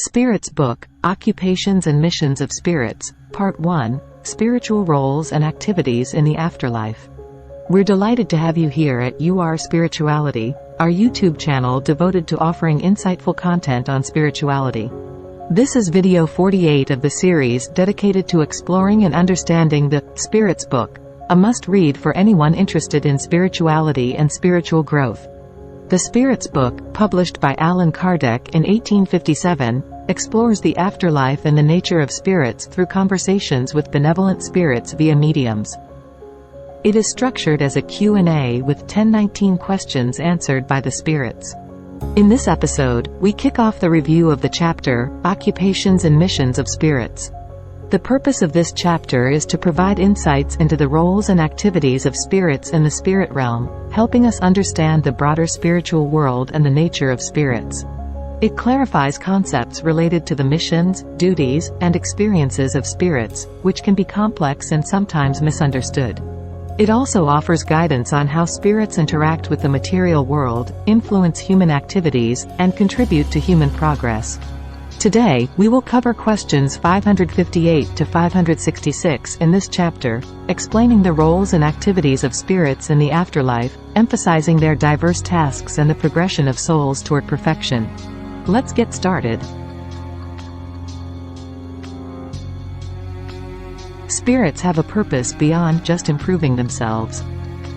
Spirits Book, Occupations and Missions of Spirits, Part 1, Spiritual Roles and Activities in the Afterlife. We're delighted to have you here at UR Spirituality, our YouTube channel devoted to offering insightful content on spirituality. This is video 48 of the series dedicated to exploring and understanding the Spirits Book, a must-read for anyone interested in spirituality and spiritual growth. The Spirits Book, published by Allan Kardec in 1857, explores the afterlife and the nature of spirits through conversations with benevolent spirits via mediums. It is structured as a Q&A with 10-19 questions answered by the spirits. In this episode, we kick off the review of the chapter, Occupations and Missions of Spirits. The purpose of this chapter is to provide insights into the roles and activities of spirits in the spirit realm, helping us understand the broader spiritual world and the nature of spirits. It clarifies concepts related to the missions, duties, and experiences of spirits, which can be complex and sometimes misunderstood. It also offers guidance on how spirits interact with the material world, influence human activities, and contribute to human progress. Today, we will cover questions 558 to 566 in this chapter, explaining the roles and activities of spirits in the afterlife, emphasizing their diverse tasks and the progression of souls toward perfection. Let's get started. Spirits have a purpose beyond just improving themselves.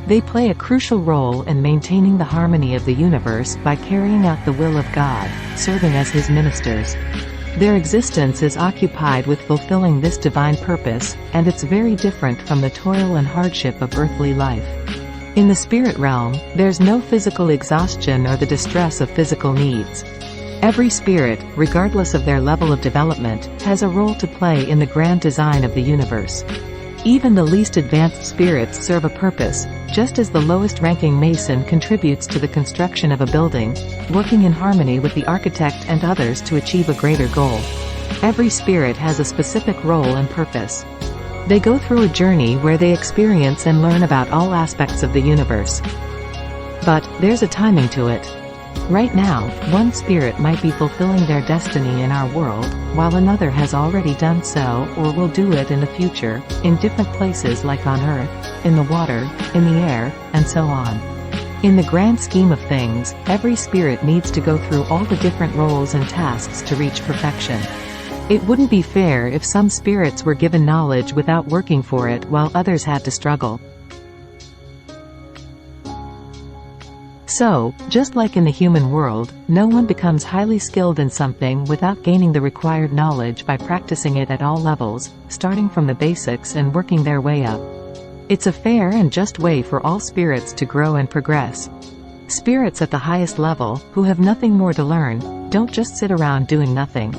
They play a crucial role in maintaining the harmony of the universe by carrying out the will of God, serving as His ministers. Their existence is occupied with fulfilling this divine purpose, and it's very different from the toil and hardship of earthly life. In the spirit realm, there's no physical exhaustion or the distress of physical needs. Every spirit, regardless of their level of development, has a role to play in the grand design of the universe. Even the least advanced spirits serve a purpose, just as the lowest-ranking mason contributes to the construction of a building, working in harmony with the architect and others to achieve a greater goal. Every spirit has a specific role and purpose. They go through a journey where they experience and learn about all aspects of the universe. But there's a timing to it. Right now, one spirit might be fulfilling their destiny in our world, while another has already done so or will do it in the future, in different places like on Earth, in the water, in the air, and so on. In the grand scheme of things, every spirit needs to go through all the different roles and tasks to reach perfection. It wouldn't be fair if some spirits were given knowledge without working for it while others had to struggle. So, just like in the human world, no one becomes highly skilled in something without gaining the required knowledge by practicing it at all levels, starting from the basics and working their way up. It's a fair and just way for all spirits to grow and progress. Spirits at the highest level, who have nothing more to learn, don't just sit around doing nothing.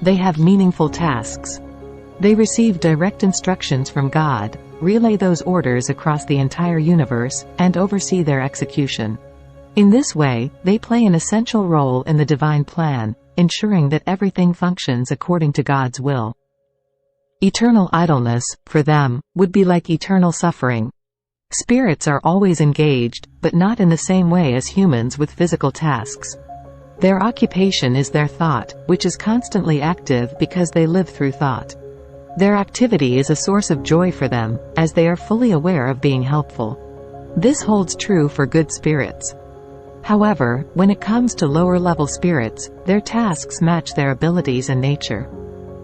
They have meaningful tasks. They receive direct instructions from God, relay those orders across the entire universe, and oversee their execution. In this way, they play an essential role in the divine plan, ensuring that everything functions according to God's will. Eternal idleness, for them, would be like eternal suffering. Spirits are always engaged, but not in the same way as humans with physical tasks. Their occupation is their thought, which is constantly active because they live through thought. Their activity is a source of joy for them, as they are fully aware of being helpful. This holds true for good spirits. However, when it comes to lower-level spirits, their tasks match their abilities and nature.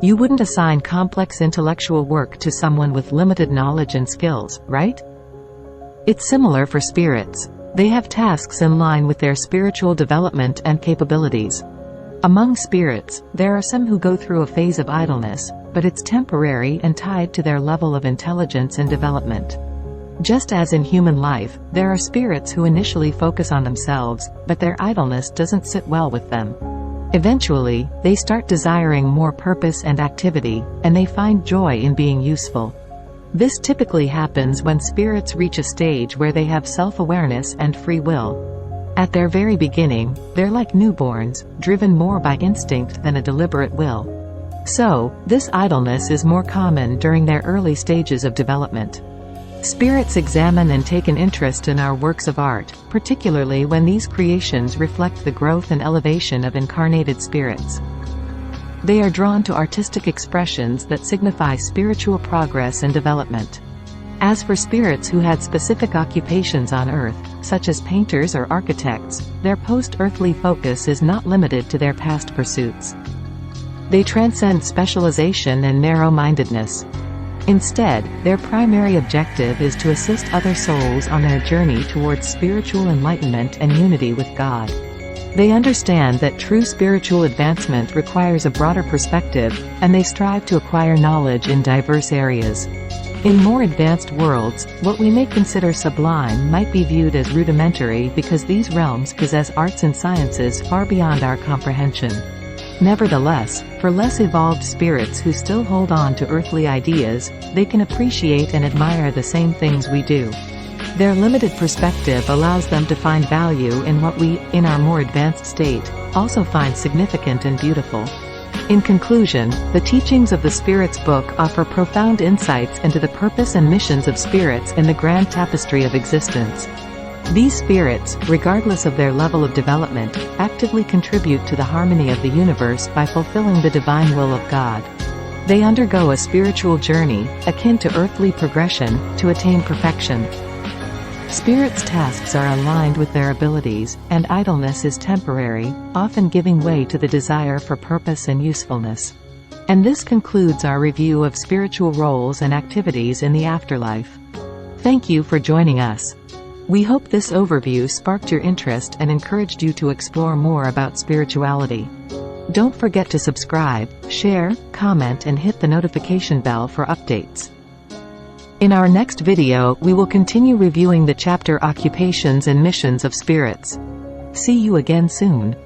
You wouldn't assign complex intellectual work to someone with limited knowledge and skills, right? It's similar for spirits. They have tasks in line with their spiritual development and capabilities. Among spirits, there are some who go through a phase of idleness, but it's temporary and tied to their level of intelligence and development. Just as in human life, there are spirits who initially focus on themselves, but their idleness doesn't sit well with them. Eventually, they start desiring more purpose and activity, and they find joy in being useful. This typically happens when spirits reach a stage where they have self-awareness and free will. At their very beginning, they're like newborns, driven more by instinct than a deliberate will. So, this idleness is more common during their early stages of development. Spirits examine and take an interest in our works of art, particularly when these creations reflect the growth and elevation of incarnated spirits. They are drawn to artistic expressions that signify spiritual progress and development. As for spirits who had specific occupations on Earth, such as painters or architects, their post-earthly focus is not limited to their past pursuits. They transcend specialization and narrow-mindedness. Instead, their primary objective is to assist other souls on their journey towards spiritual enlightenment and unity with God. They understand that true spiritual advancement requires a broader perspective, and they strive to acquire knowledge in diverse areas. In more advanced worlds, what we may consider sublime might be viewed as rudimentary because these realms possess arts and sciences far beyond our comprehension. Nevertheless, for less evolved spirits who still hold on to earthly ideas, they can appreciate and admire the same things we do. Their limited perspective allows them to find value in what we, in our more advanced state, also find significant and beautiful. In conclusion, the teachings of the Spirit's Book offer profound insights into the purpose and missions of spirits in the grand tapestry of existence. These spirits, regardless of their level of development, actively contribute to the harmony of the universe by fulfilling the divine will of God. They undergo a spiritual journey, akin to earthly progression, to attain perfection. Spirits' tasks are aligned with their abilities, and idleness is temporary, often giving way to the desire for purpose and usefulness. And this concludes our review of spiritual roles and activities in the afterlife. Thank you for joining us. We hope this overview sparked your interest and encouraged you to explore more about spirituality. Don't forget to subscribe, share, comment and hit the notification bell for updates. In our next video, we will continue reviewing the chapter Occupations and Missions of Spirits. See you again soon.